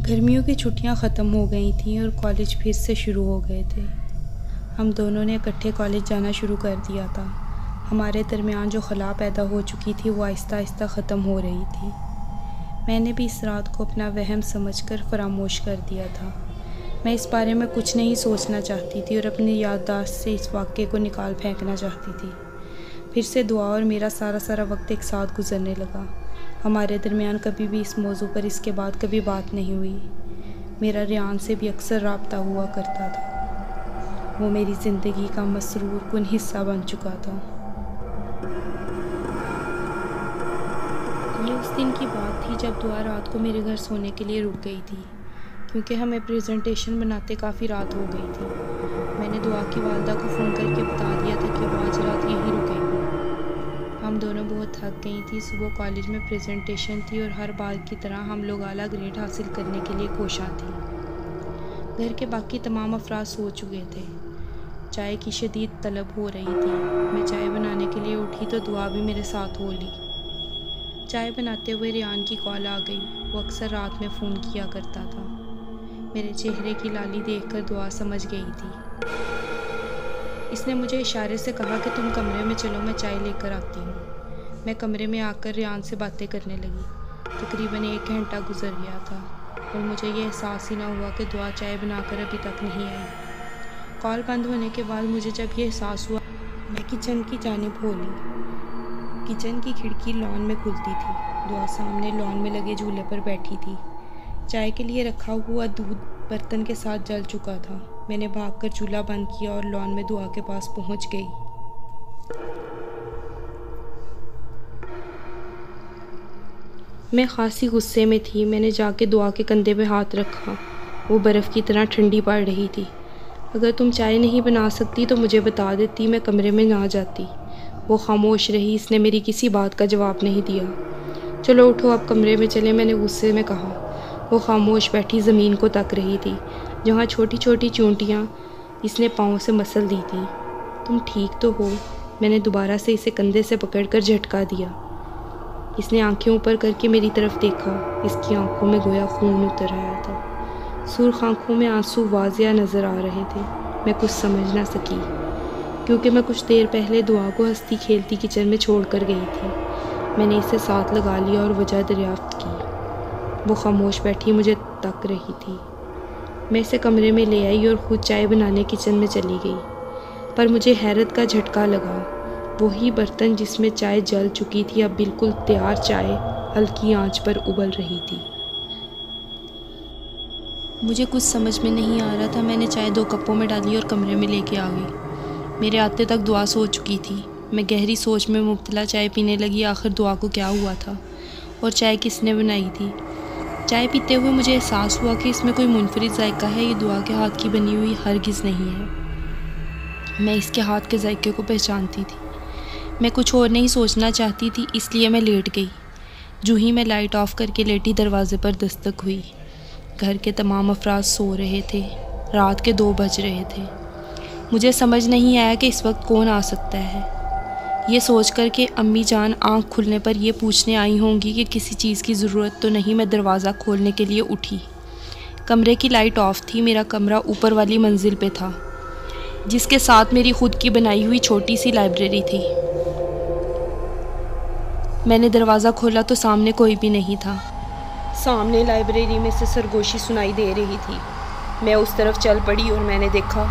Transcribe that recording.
گرمیوں کی چھٹیاں ختم ہو گئی تھیں اور کالج پھر سے شروع ہو گئے تھے۔ ہم دونوں نے اکٹھے کالج جانا شروع کر دیا تھا۔ ہمارے درمیان جو خلا پیدا ہو چکی تھی وہ آہستہ آہستہ ختم ہو رہی تھی۔ میں نے بھی اس رات کو اپنا وہم سمجھ کر فراموش کر دیا تھا۔ میں اس بارے میں کچھ نہیں سوچنا چاہتی تھی اور اپنی یادداشت سے اس واقعے کو نکال پھینکنا چاہتی تھی۔ پھر سے دعا اور میرا سارا وقت ایک ساتھ گزرنے لگا۔ ہمارے درمیان کبھی بھی اس موضوع پر اس کے بعد کبھی بات نہیں ہوئی۔ میرا ریان سے بھی اکثر رابطہ ہوا کرتا تھا۔ وہ میری زندگی کا مسرور کن حصہ بن چکا تھا۔ یہ اس دن کی بات تھی جب دعا رات کو میرے گھر سونے کے لیے رک گئی تھی، کیونکہ ہمیں پریزنٹیشن بناتے کافی رات ہو گئی تھی۔ میں نے دعا کی والدہ کو فون کر کے بتا دیا تھا کہ وہ آج رات یہیں رکے گی۔ ہم دونوں بہت تھک گئی تھیں۔ صبح کالج میں پریزنٹیشن تھی اور ہر بار کی طرح ہم لوگ اعلیٰ گریڈ حاصل کرنے کے لیے کوشاں تھیں۔ گھر کے باقی تمام افراد سو چکے تھے۔ چائے کی شدید طلب ہو رہی تھی۔ میں چائے بنانے کے لیے اٹھی تو دعا بھی میرے ساتھ ہو لی۔ چائے بناتے ہوئے ریان کی کال آ گئی۔ وہ اکثر رات میں فون کیا کرتا تھا۔ میرے چہرے کی لالی دیکھ کر دعا سمجھ گئی تھی۔ اس نے مجھے اشارے سے کہا کہ تم کمرے میں چلو، میں چائے لے کر آتی ہوں۔ میں کمرے میں آ کر ریان سے باتیں کرنے لگی۔ تقریباً 1 گھنٹہ گزر گیا تھا اور مجھے یہ احساس ہی نہ ہوا کہ دعا چائے بنا کر ابھی تک نہیں آئی۔ کال بند ہونے کے بعد مجھے جب یہ احساس ہوا، میں کچن کی جانب بھولی۔ کچن کی کھڑکی لان میں کھلتی تھی۔ دعا سامنے لان میں لگے جھولے پر بیٹھی تھی۔ چائے کے لیے رکھا ہوا دودھ برتن کے ساتھ جل چکا تھا۔ میں نے بھاگ کر چولہا بند کیا اور لان میں دعا کے پاس پہنچ گئی۔ میں خاصی غصے میں تھی۔ میں نے جا کے دعا کے کندھے پہ ہاتھ رکھا۔ وہ برف کی طرح ٹھنڈی پڑ رہی تھی۔ اگر تم چائے نہیں بنا سکتی تو مجھے بتا دیتی، میں کمرے میں نہ جاتی۔ وہ خاموش رہی۔ اس نے میری کسی بات کا جواب نہیں دیا۔ چلو اٹھو، اب کمرے میں چلیں، میں نے غصے میں کہا۔ وہ خاموش بیٹھی زمین کو تک رہی تھی، جہاں چھوٹی چھوٹی چونٹیاں اس نے پاؤں سے مسل دی تھیں۔ تم ٹھیک تو ہو؟ میں نے دوبارہ سے اسے کندھے سے پکڑ کر جھٹکا دیا۔ اس نے آنکھیں اوپر کر کے میری طرف دیکھا۔ اس کی آنکھوں میں گویا خون اتر آیا تھا۔ سرخ آنکھوں میں آنسو واضح نظر آ رہے تھے۔ میں کچھ سمجھ نہ سکی، کیونکہ میں کچھ دیر پہلے دعا کو ہنستی کھیلتی کچن میں چھوڑ کر گئی تھی۔ میں نے اسے ساتھ لگا لیا اور وجہ دریافت کی۔ وہ خاموش بیٹھی مجھے تک رہی تھی۔ میں اسے کمرے میں لے آئی اور خود چائے بنانے کچن میں چلی گئی۔ پر مجھے حیرت کا جھٹکا لگا۔ وہی برتن جس میں چائے جل چکی تھی، اب بالکل تیار چائے ہلکی آنچ پر ابل رہی تھی۔ مجھے کچھ سمجھ میں نہیں آ رہا تھا۔ میں نے چائے 2 کپوں میں ڈالی اور کمرے میں لے کے آ گئی۔ میرے آتے تک دعا سو چکی تھی۔ میں گہری سوچ میں مبتلا چائے پینے لگی۔ آخر دعا کو کیا ہوا تھا اور چائے کس نے بنائی تھی؟ چائے پیتے ہوئے مجھے احساس ہوا کہ اس میں کوئی منفرد ذائقہ ہے۔ یہ دعا کے ہاتھ کی بنی ہوئی ہرگز نہیں ہے۔ میں اس کے ہاتھ کے ذائقے کو پہچانتی تھی۔ میں کچھ اور نہیں سوچنا چاہتی تھی، اس لیے میں لیٹ گئی۔ جو ہی میں لائٹ آف کر کے لیٹی، دروازے پر دستک ہوئی۔ گھر کے تمام افراد سو رہے تھے۔ رات کے 2 بج رہے تھے۔ مجھے سمجھ نہیں آیا کہ اس وقت کون آ سکتا ہے۔ یہ سوچ کر کہ امی جان آنکھ کھلنے پر یہ پوچھنے آئی ہوں گی کہ کسی چیز کی ضرورت تو نہیں، میں دروازہ کھولنے کے لیے اٹھی۔ کمرے کی لائٹ آف تھی۔ میرا کمرہ اوپر والی منزل پہ تھا، جس کے ساتھ میری خود کی بنائی ہوئی چھوٹی سی لائبریری تھی۔ میں نے دروازہ کھولا تو سامنے کوئی بھی نہیں تھا۔ سامنے لائبریری میں سے سرگوشی سنائی دے رہی تھی۔ میں اس طرف چل پڑی اور میں نے دیکھا